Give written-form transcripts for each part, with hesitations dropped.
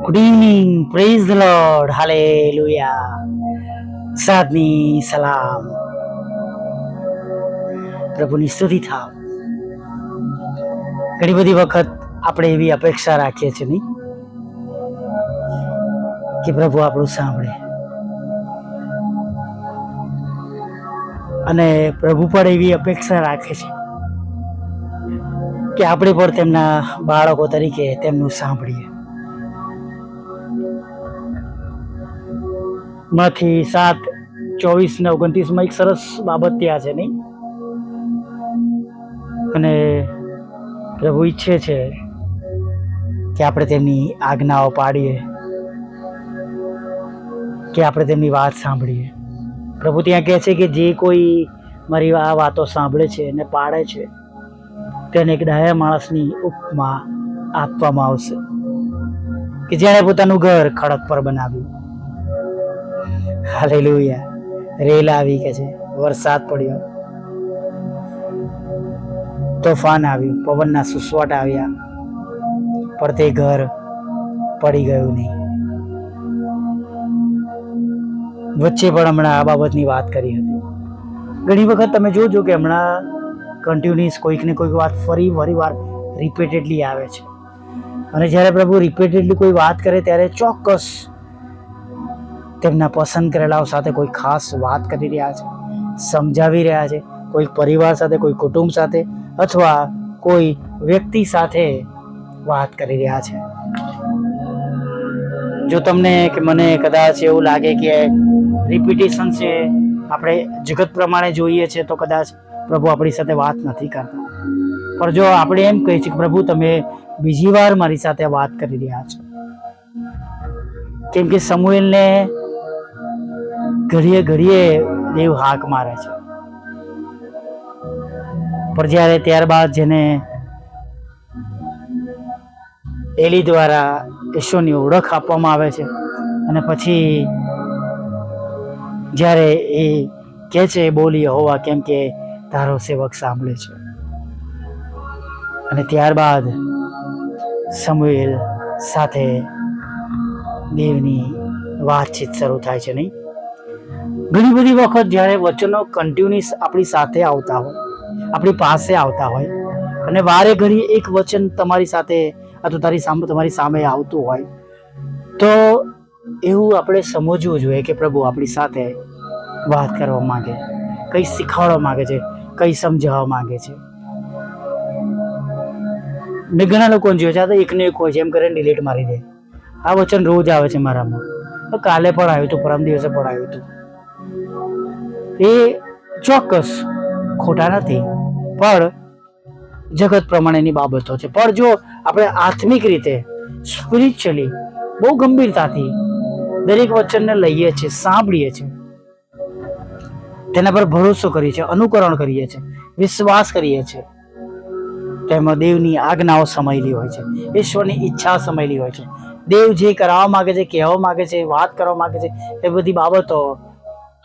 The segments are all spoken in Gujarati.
Good evening, praise the lord, hallelujah. સાદની સલામ, પ્રભુની સ્તુતિ થાવ. ઘણી બધી વખત આપણે એવી અપેક્ષા રાખીએ છીએ નહીં કે પ્રભુ આપણું સાંભળે, અને પ્રભુ પણ એવી અપેક્ષા રાખે છે કે આપણે પણ તેમના બાળકો તરીકે તેમનું સાંભળીએ. માંથી 7:24-29 એક સરસ બાબત ત્યાં છે નહીં, અને પ્રભુ ઈચ્છે છે કે આપણે તેમની આજ્ઞાઓ પાડીએ, કે આપણે તેમની વાત સાંભળીએ. પ્રભુ ત્યાં કહે છે કે જે કોઈ મારી આ વાતો સાંભળે છે અને પાડે છે તેને એક ડાયા માણસની ઉપમા આપવામાં આવશે કે જેણે પોતાનું ઘર ખડક પર બનાવ્યું. હાલેલુયા. રેલ આવી કે છે, વરસાદ પડ્યો, તોફાન આવ્યું, પવનના સુસવાટ આવ્યા, પણ તે ઘર પડી ગયું નહીં. વચ્ચે પણ હમણાં આ બાબતની વાત કરી હતી. ઘણી વખત તમે જોજો કે હમણાં કન્ટિન્યુઅસ કોઈક ને કોઈક વાત ફરી વાર રિપીટેડલી આવે છે, અને જ્યારે પ્રભુ રિપીટેડલી કોઈ વાત કરે ત્યારે ચોક્કસ તેમના પસંદ કરેલાઓ સાથે કોઈ ખાસ વાત કરી રહ્યા છે, સમજાવી રહ્યા છે, કોઈ પરિવાર સાથે, કોઈ કુટુંબ સાથે, અથવા કોઈ વ્યક્તિ સાથે વાત કરી રહ્યા છે. જો તમને કે મને કદાચ એવું લાગે કે રિપીટેશન છે, આપણે જગત પ્રમાણે જોઈએ છે, તો કદાચ પ્રભુ આપણી સાથે વાત નથી કરતા. પણ જો આપણે એમ કહીએ છીએ કે પ્રભુ તમે બીજી વાર મારી સાથે વાત કરી રહ્યા છો, કેમ કે સમુએલને ઘડીએ દેવ હાક મારે છે, પણ જ્યારે ત્યારબાદ જેને એલી દ્વારા ઈશ્વરની ઓળખ આપવામાં આવે છે, અને પછી જ્યારે એ કહે છે બોલી હોવા, કેમ કે તારો સેવક સાંભળે છે, અને ત્યારબાદ સમુએલ સાથે દેવની વાતચીત શરૂ થાય છે નહીં. ઘણી બધી વખત જ્યારે વચનો કન્ટિન્યુઅસ આપણી સાથે આવતા હોય, આપણી પાસે આવતા હોય, અને વારે ઘડી એક વચન તમારી સાથે અથવા તમારી સામે આવતું હોય, તો એવું આપણે સમજવું જોઈએ કે પ્રભુ આપણી સાથે વાત કરવા માંગે, કંઈ શીખવાડવા માંગે છે, કંઈ સમજાવવા માંગે છે. મેં ઘણા લોકોને જોયું છે, આ તો એકને એક હોય છે એમ કરીને ડિલીટ મારી દે. આ વચન રોજ આવે છે મારામાં, કાલે પણ આવ્યું હતું, પરમ દિવસે પણ આવ્યું હતું. એ ચોક્કસ ખોટા નથી, પણ જગત પ્રમાણેની બાબતો છે. પણ જો આપણે આત્મિક રીતે, સ્પિરિચ્યુઅલી બહુ ગંભીરતાથી દરેક વચનને લઈએ છીએ, સાંભળીએ છીએ, તેના પર ભરોસો કરીએ છીએ, અનુકરણ કરીએ છીએ, વિશ્વાસ કરીએ છીએ, તેમાં દેવની આજ્ઞાઓ સમાયેલી હોય છે, ઈશ્વરની ઈચ્છા સમાયેલી હોય છે. દેવ જે કરાવવા માંગે છે, કહેવા માંગે છે, વાત કરવા માંગે છે, એ બધી બાબતો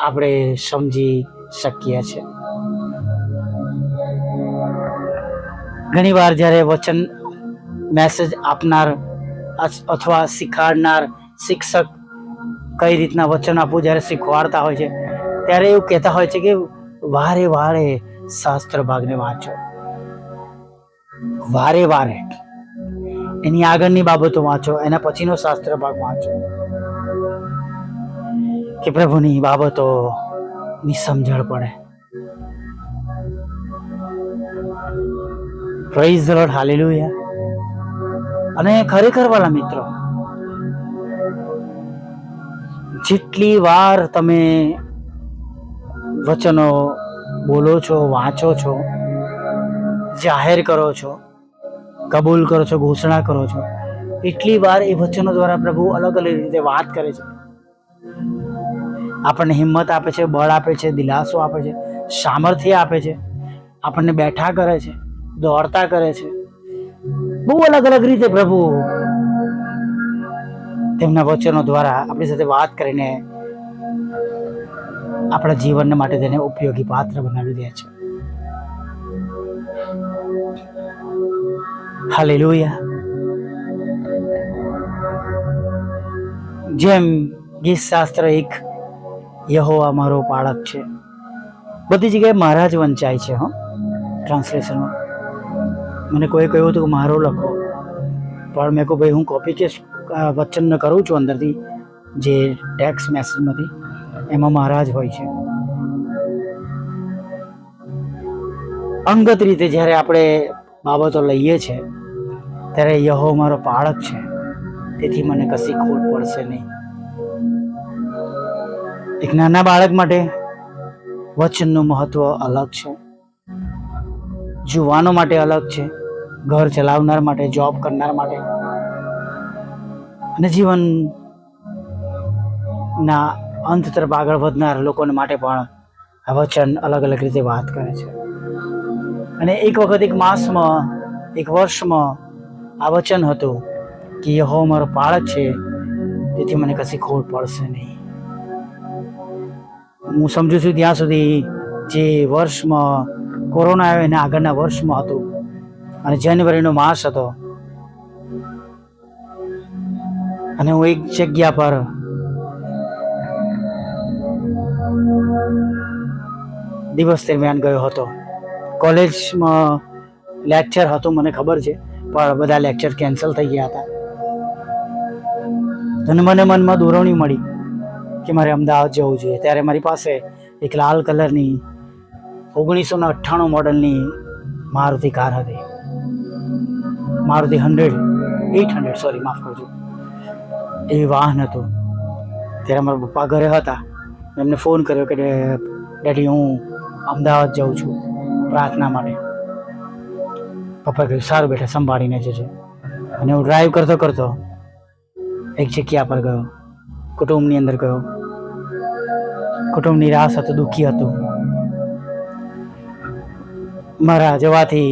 આપણે સમજી શકીએ છીએ. ઘણી વાર જ્યારે વચન મેસેજ આપનાર અથવા શીખવાડનાર શિક્ષક કઈ રીતના વચન આપવું જ્યારે શીખવાડતા હોય છે, ત્યારે એવું કહેતા હોય છે કે વારે શાસ્ત્ર ભાગને વાંચો, વારે એની આગળની બાબતો વાંચો, એના પછીનો શાસ્ત્ર ભાગ વાંચો, કે પ્રભુની બાબતોની સમજણ પડે. Praise the lord, hallelujah. અને ખરેખર વાલા મિત્રો, જેટલી વાર તમે વચનો બોલો છો, વાંચો છો, જાહેર કરો છો, કબૂલ કરો છો, ઘોષણા કરો છો, એટલી વાર એ વચનો દ્વારા પ્રભુ અલગ રીતે વાત કરે છે. આપણને હિંમત આપે છે, બળ આપે છે, દિલાસો આપે છે, સામર્થ્ય આપે છે, આપણને બેઠા કરે છે, દોડતા કરે છે. બહુ અલગ રીતે પ્રભુ તેમના વચનો દ્વારા આપણી સાથે વાત કરીને આપણા જીવન માટે તેને ઉપયોગી પાત્ર બનાવી દે છે. હાલેલુયા. જેમ ગીત શાસ્ત્ર એક યહોવા મારો પાળક છે, બધી જગ્યાએ મારા જ વંચાય છે. ટ્રાન્સલેશનમાં મને કોઈ કહ્યું હતું કે મારો લખો, પણ મેં કહું ભાઈ હું કોપી કે વચન કરું છું અંદરથી, જે ટેક્સ્ટ મેસેજમાંથી એમાં મારા જ હોય છે. અંગત રીતે જ્યારે આપણે બાબતો લઈએ છીએ ત્યારે યહોવા મારો પાળક છે, તેથી મને કશી ખોટ પડશે નહીં. એક નાના બાળક માટે વચનનું મહત્વ અલગ છે, જુવાનો માટે અલગ છે, ઘર ચલાવનાર માટે, જોબ કરનાર માટે, અને જીવનના અંત તરફ આગળ વધનાર લોકોને માટે પણ આ વચન અલગ અલગ રીતે વાત કરે છે. અને એક વખત એક માસમાં, એક વર્ષમાં આ વચન હતું કે યહોવા મારો પાળક છે, તેથી મને કશી ખોટ પડશે નહીં. હું સમજુ છું ત્યાં સુધી જે વર્ષમાં કોરોના આવ્યો એના આગળના વર્ષમાં હતું, અને જાન્યુઆરીનો માસ હતો, અને હું એક જગ્યા પર દિવસ દરમિયાન ગયો હતો. કોલેજમાં લેક્ચર હતું મને ખબર છે, પણ બધા લેક્ચર કેન્સલ થઈ ગયા હતા. અને મને મનમાં દોરવણી મળી કે મારે અમદાવાદ જવું જોઈએ. ત્યારે મારી પાસે એક લાલ કલરની 1998 મોડલની મારુતિ કાર હતી, મારુતિ 800 સોરી માફ કરજો, એવી વાહન હતું. ત્યારે મારા પપ્પા ઘરે હતા, એમને ફોન કર્યો કે ડેડી હું અમદાવાદ જાઉં છું પ્રાર્થના માટે. પપ્પાએ કહ્યું સારું બેટા સંભાળીને જજે. અને હું ડ્રાઈવ કરતો કરતો એક જગ્યા પર ગયો, કુટુંબની અંદર ગયો. કુટુંબ નિરાશ હતું, દુઃખી હતું. મારા જવાથી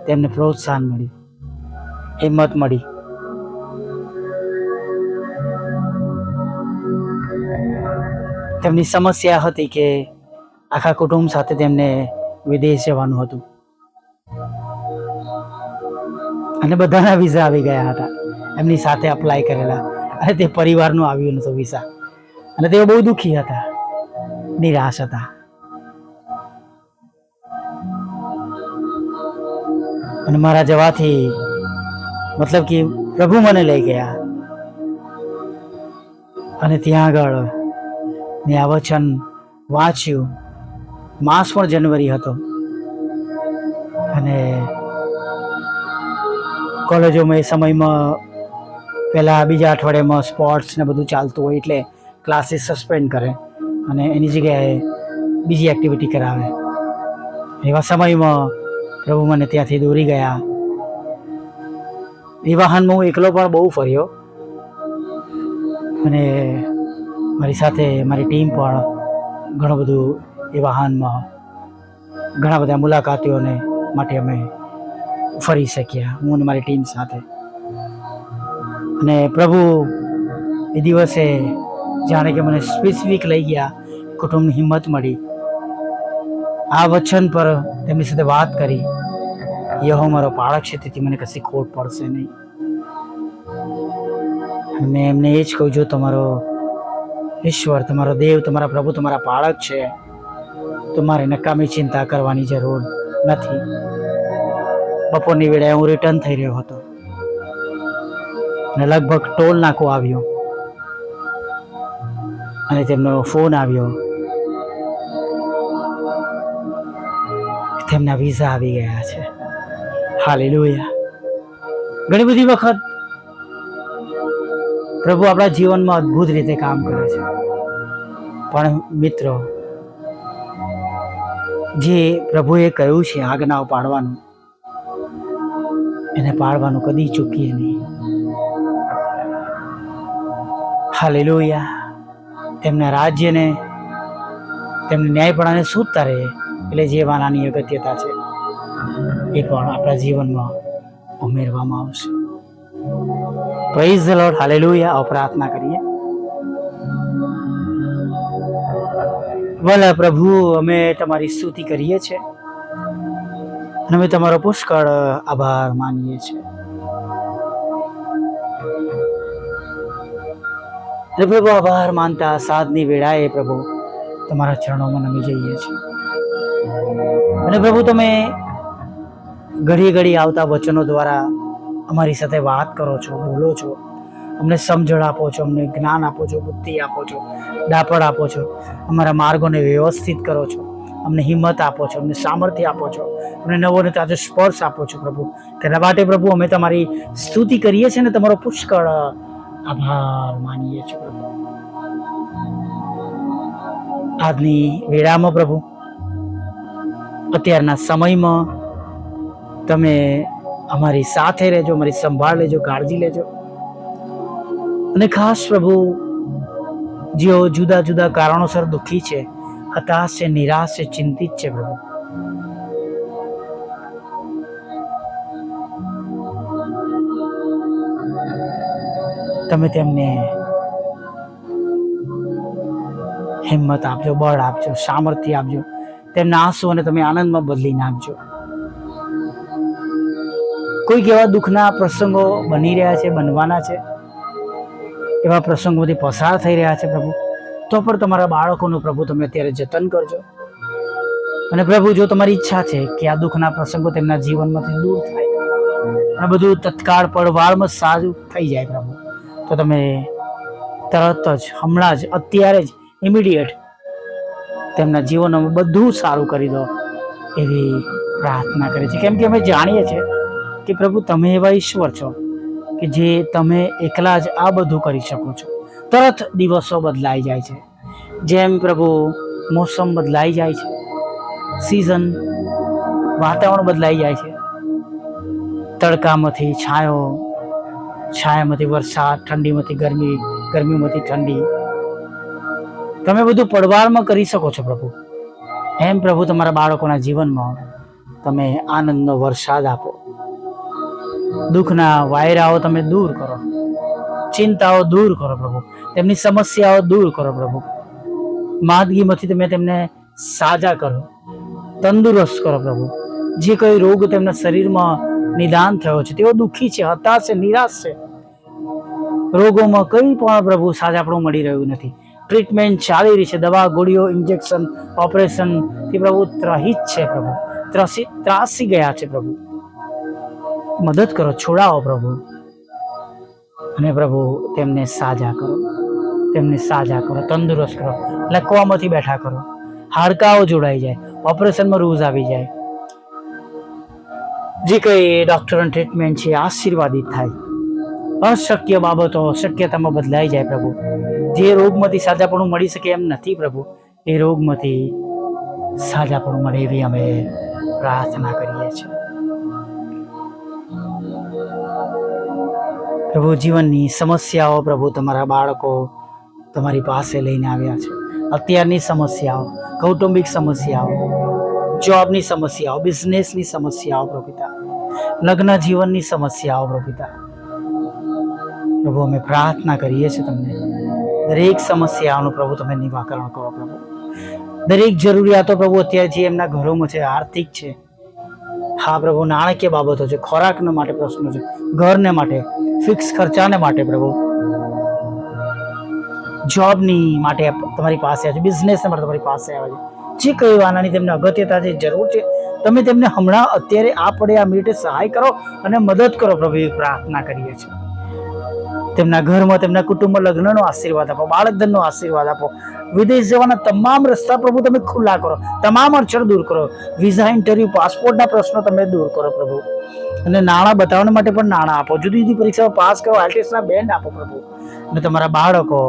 તેમને પ્રોત્સાહન મળ્યું, હિંમત મળી. તેમની સમસ્યા હતી કે આખા કુટુંબ સાથે તેમને વિદેશ જવાનું હતું, અને બધાના વિઝા આવી ગયા હતા, એમની સાથે અપ્લાય કરેલા, અને તે પરિવારનું આવ્યું નહોતું વિઝા, અને તેઓ બહુ દુઃખી હતા, નિરાશ હતા. અને મારા જવાથી મતલબ કે પ્રભુ મને લઈ ગયા, અને ત્યાં આગળ મેં આ વચન વાંચ્યું. માસ પણ જાન્યુઆરી હતો, અને કોલેજોમાં એ સમયમાં પહેલાં બીજા અઠવાડિયામાં સ્પોર્ટ્સ ને બધું ચાલતું હોય, એટલે ક્લાસીસ સસ્પેન્ડ કરે અને એની જગ્યાએ બીજી એક્ટિવિટી કરાવે. એવા સમયમાં પ્રભુ મને ત્યાંથી દોરી ગયા. એ વાહનમાં હું એકલો પણ બહુ ફર્યો, અને મારી સાથે મારી ટીમ પણ ઘણું બધું એ વાહનમાં ઘણા બધા મુલાકાતીઓને માટે અમે ફરી શક્યા, હું અને મારી ટીમ સાથે. અને પ્રભુ એ દિવસે જાણે કે મને સ્પેસિફિક લઈ ગયા, કુટુંબની હિંમત મળી, આ વચન પર તેમની સાથે વાત કરી, યહોવા મારો પાળક છે, તેથી મને કશી ખોટ પડશે નહીં. મેં એમને એ જ કહું, જો તમારો ઈશ્વર, તમારો દેવ, તમારા પ્રભુ તમારા પાળક છે, તમારે નકામી ચિંતા કરવાની જરૂર નથી. બપોરની વેળાએ હું રિટર્ન થઈ રહ્યો હતો, અને લગભગ ટોલ નાકો આવ્યો, અને તેમનો ફોન આવ્યો, તેમના વિઝા આવી ગયા છે. હાલેલુયા. ઘણી બધી વખત પ્રભુ આપણા જીવનમાં અદ્ભુત રીતે કામ કરે છે, પણ મિત્રો, જે પ્રભુએ કહ્યું છે આજ્ઞાઓ પાળવાનું, એને પાળવાનું કદી ચૂકીએ નહીં. હાલેલુયા. તેમના રાજ્યને, તેમના ન્યાયપણાને શોધતા રહે, એટલે જે વાનાની અગત્યતા છે એ પણ આપણા જીવનમાં ઉમેરવામાં આવશે. Praise the lord. હાલેલુયા. આવો પ્રાર્થના કરીએ. ભલા પ્રભુ, અમે તમારી સ્તુતિ કરીએ છીએ, અને અમે તમારો પુષ્કળ આભાર માનીએ છીએ. અને પ્રભુ આભાર માનતા સાંજની વેળાએ પ્રભુ તમારા ચરણોમાં નમી જઈએ છીએ. અને પ્રભુ તમે ઘડી ઘડી આવતા વચનો દ્વારા અમારી સાથે વાત કરો છો, બોલો છો, અમને સમજણ આપો છો, અમને જ્ઞાન આપો છો, બુદ્ધિ આપો છો, ડાપણ આપો છો, અમારા માર્ગોને વ્યવસ્થિત કરો છો, અમને હિંમત આપો છો, અમને સામર્થ્ય આપો છો, અમને નવો ને તાજો સ્પર્શ આપો છો પ્રભુ. તેના માટે પ્રભુ અમે તમારી સ્તુતિ કરીએ છીએ ને તમારો પુષ્કળ આભાર માનીએ છીએ પ્રભુ. આજની વેળામાં પ્રભુ, અત્યારના સમયમાં તમે અમારી સાથે રહેજો, અમારી સંભાળ લેજો, કાળજી લેજો. અને ખાસ પ્રભુ, જેઓ જુદા જુદા કારણોસર દુઃખી છે, હતાશ છે, નિરાશ છે, ચિંતિત છે પ્રભુ, તમે તેમને હિંમત આપજો, બળ આપજો, સામર્થ્ય આપજો. તેમના આંસુઓને તમે આનંદમાં બદલી નાખજો. કોઈક એવા દુઃખના પ્રસંગો બની રહ્યા છે, બનવાના છે, એવા પ્રસંગોથી પસાર થઈ રહ્યા છે પ્રભુ, તો પણ તમારા બાળકોનું પ્રભુ તમે અત્યારે જતન કરજો. અને પ્રભુ, જો તમારી ઈચ્છા છે કે આ દુઃખના પ્રસંગો તેમના જીવનમાંથી દૂર થાય અને બધું તત્કાળ પળવારમાં સારું થઈ જાય પ્રભુ, તો તમે તરત જ, હમણાં જ, અત્યારે જ, ઇમિડિયેટ તેમના જીવનમાં બધું સારું કરી દો એવી પ્રાર્થના કરી છે. કેમ કે અમે જાણીએ છીએ કે પ્રભુ તમે એવા ઈશ્વર છો કે જે તમે એકલા જ આ બધું કરી શકો છો. તરત દિવસો બદલાઈ જાય છે, જેમ પ્રભુ મોસમ બદલાઈ જાય છે, સિઝન, વાતાવરણ બદલાઈ જાય છે, તડકામાંથી છાયો, છાયામાંથી વરસાદ, ઠંડીમાંથી ગરમી, ગરમીમાંથી ઠંડી, તમે બધું પડવારમાં કરી શકો છો પ્રભુ. એમ પ્રભુ તમારા બાળકોના જીવનમાં તમે આનંદનો વરસાદ આપો. દુઃખના વાયરાઓ તમે દૂર કરો, ચિંતાઓ દૂર કરો પ્રભુ, તેમની સમસ્યાઓ દૂર કરો પ્રભુ, માંદગીમાંથી તમે તેમને સાજા કરો, તંદુરસ્ત કરો પ્રભુ. જે કોઈ રોગ તેમના શરીરમાં નિદાન થયો છે, તેઓ દુઃખી છે, હતાશ છે, નિરાશ છે, રોગોમાં કંઈ પણ પ્રભુ સાજાપણું મળી રહ્યું નથી, ટ્રીટમેન્ટ ચાલી રહી છે, દવા, ગોળીઓ, ઇન્જેક્શન, ઓપરેશન થી પ્રભુ ત્રહિત છે પ્રભુ, ત્રાસી ગયા છે પ્રભુ. મદદ કરો, છોડાવો પ્રભુ, અને પ્રભુ તેમને સાજા કરો, તેમને સાજા કરો, તંદુરસ્ત કરો, લકવામાંથી બેઠા કરો, હાડકાઓ જોડાઈ જાય, ઓપરેશનમાં રૂઝ આવી જાય, જે કંઈ ડોક્ટરની ટ્રીટમેન્ટ છે આશીર્વાદિત થાય, અશક્ય બાબતો શક્યતામાં બદલાઈ જાય પ્રભુ. જે રોગમાંથી સાજાપણું મળી શકે એમ નથી પ્રભુ, એ રોગમાંથી સાજાપણું મળે એવી અમે પ્રાર્થના કરીએ છીએ પ્રભુ. જીવનની સમસ્યાઓ પ્રભુ તમારા બાળકો તમારી પાસે લઈને આવ્યા છે. અત્યારની સમસ્યાઓ, કૌટુંબિક સમસ્યાઓ, જોબની સમસ્યાઓ, બિઝનેસની સમસ્યાઓ પ્રભુતા, લગ્ન જીવનની સમસ્યાઓ પ્રભુતા, પ્રભુ અમે પ્રાર્થના કરીએ છીએ તમને, દરેક સમસ્યાઓનું પ્રભુ તમે નિવારણ કરો પ્રભુ. દરેક જરૂરિયાતો પ્રભુ અત્યારે જે એમના ઘરોમાં છે, આર્થિક છે, હા પ્રભુ, નાણાકીય બાબતો છે, ખોરાકના માટે પ્રશ્નો છે, ઘરને માટે, ફિક્સ ખર્ચાને માટે પ્રભુ, જોબની માટે તમારી પાસે આવે છે, બિઝનેસને માટે તમારી પાસે આવે છે, જે કઈ વાનાની તેમને અગત્યતા છે, જરૂર છે, તમે તેમને હમણાં અત્યારે આ પડે આ મિનિટે સહાય કરો અને મદદ કરો પ્રભુ, એ પ્રાર્થના કરીએ છીએ. તેમના ઘરમાં, તેમના કુટુંબમાં લગ્નનો આશીર્વાદ આપો, બાળકધનનો આશીર્વાદ આપો, વિદેશ જવાના તમામ રસ્તા પ્રભુ તમે ખુલ્લા કરો, તમામ અડચણ દૂર કરો, વિઝા, ઇન્ટરવ્યુ, પાસપોર્ટના પ્રશ્નો તમે દૂર કરો પ્રભુ, અને નાણાં બતાવવા માટે પણ નાણાં આપો, જુદી જુદી પરીક્ષાઓ પાસ કરો, આઈએલટીએસના બેન્ડ આપો પ્રભુ, અને તમારા બાળકો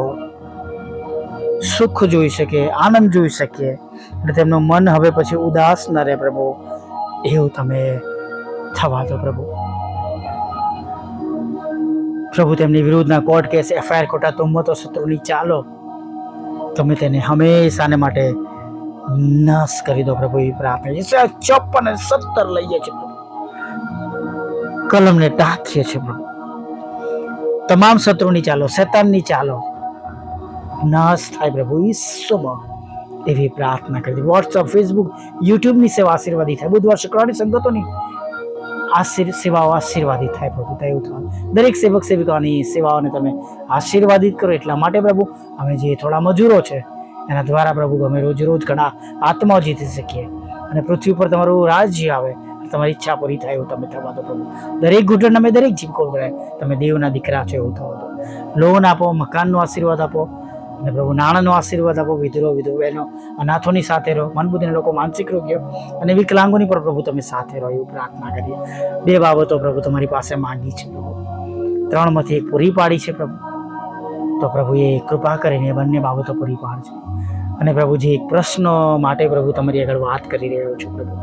સુખ જોઈ શકે, આનંદ જોઈ શકે, અને તેમનું મન હવે પછી ઉદાસ ન રહે પ્રભુ, એવું તમે થવા દો પ્રભુ. પ્રભુ તેમની વિરુદ્ધના કોર્ટ કેસ, એફઆઈઆર, ખોટા તુમ્મતો, શત્રુની ચાલો તમે તેને હંમેશાને માટે નાશ કરી દો પ્રભુ, એ પ્રાર્થના. 54 અને 70 લઈએ છીએ પ્રભુ, કલમને ટાંકીએ છીએ પ્રભુ, તમામ શત્રુની ચાલો, શૈતાનની ચાલો નાશ થાય પ્રભુ ઈસુમાં, એવી પ્રાર્થના કરી. વોટ્સઅપ, ફેસબુક, યુટ્યુબની સેવા આશીર્વાદી થાય. બુધવાર શુક્રવારની સંગતોની સેવાઓ આશીર્વાદિત થાય પ્રભુ. પિતા એવું થાય દરેક સેવક સેવિકાઓની સેવાઓને તમે આશીર્વાદિત કરો. એટલા માટે પ્રભુ અમે જે થોડા મજૂરો છે એના દ્વારા પ્રભુ અમે રોજ રોજ ઘણા આત્માઓ જીતી શકીએ અને પૃથ્વી પર તમારું રાજ્ય આવે, તમારી ઈચ્છા પૂરી થાય એવું તમે થવા દો પ્રભુ. દરેક ઘૂંટણ અમે દરેક જીવકો કરે તમે દેવના દીકરા છો એવું થવા દો. લોન આપો, મકાનનો આશીર્વાદ આપો અને પ્રભુ નાણાંનો આશીર્વાદ આપો. વિધુરો વિધુબહેનો અનાથોની સાથે રહો. મનબુદ્ધિના લોકો માનસિક રોગીઓ અને વિકલાંગોની પર પ્રભુ તમે સાથે રહો એવું પ્રાર્થના કરીએ. 2 બાબતો પ્રભુ તમારી પાસે માંગી છે પ્રભુ, 3માંથી 1 પૂરી પાડી છે પ્રભુ. તો પ્રભુ એ કૃપા કરીને એ બંને બાબતો પૂરી પાડજો. અને પ્રભુ જે એક પ્રશ્ન માટે પ્રભુ તમારી આગળ વાત કરી રહ્યો છું પ્રભુ,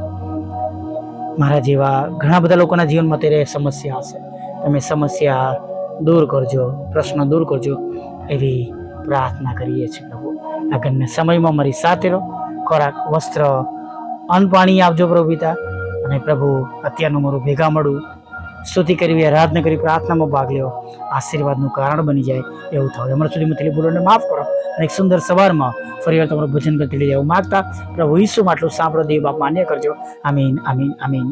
મારા જેવા ઘણા બધા લોકોના જીવનમાં અત્યારે સમસ્યા હશે, તમે સમસ્યા દૂર કરજો, પ્રશ્ન દૂર કરજો એવી પ્રાર્થના કરીએ છીએ પ્રભુ. આગળના સમયમાં મારી સાથે રહો, ખોરાક, વસ્ત્ર, અન્ન પાણી આપજો પ્રભુ પિતા. અને પ્રભુ અત્યારનું મારું ભેગા મળું, સ્તુતિ કરવી, આરાધના કરી, પ્રાર્થનામાં ભાગ લેવો આશીર્વાદનું કારણ બની જાય એવું થાય. હમણાં સુધી થયેલી ભૂલોને માફ કરો અને એક સુંદર સવારમાં ફરીવાર તમારું ભજન કરતી લઈ જવું માગતા પ્રભુ ઈસુ માટલું સાંભળો. દેવ બાપ માન્ય કરજો. આમીન, આમીન, આમીન.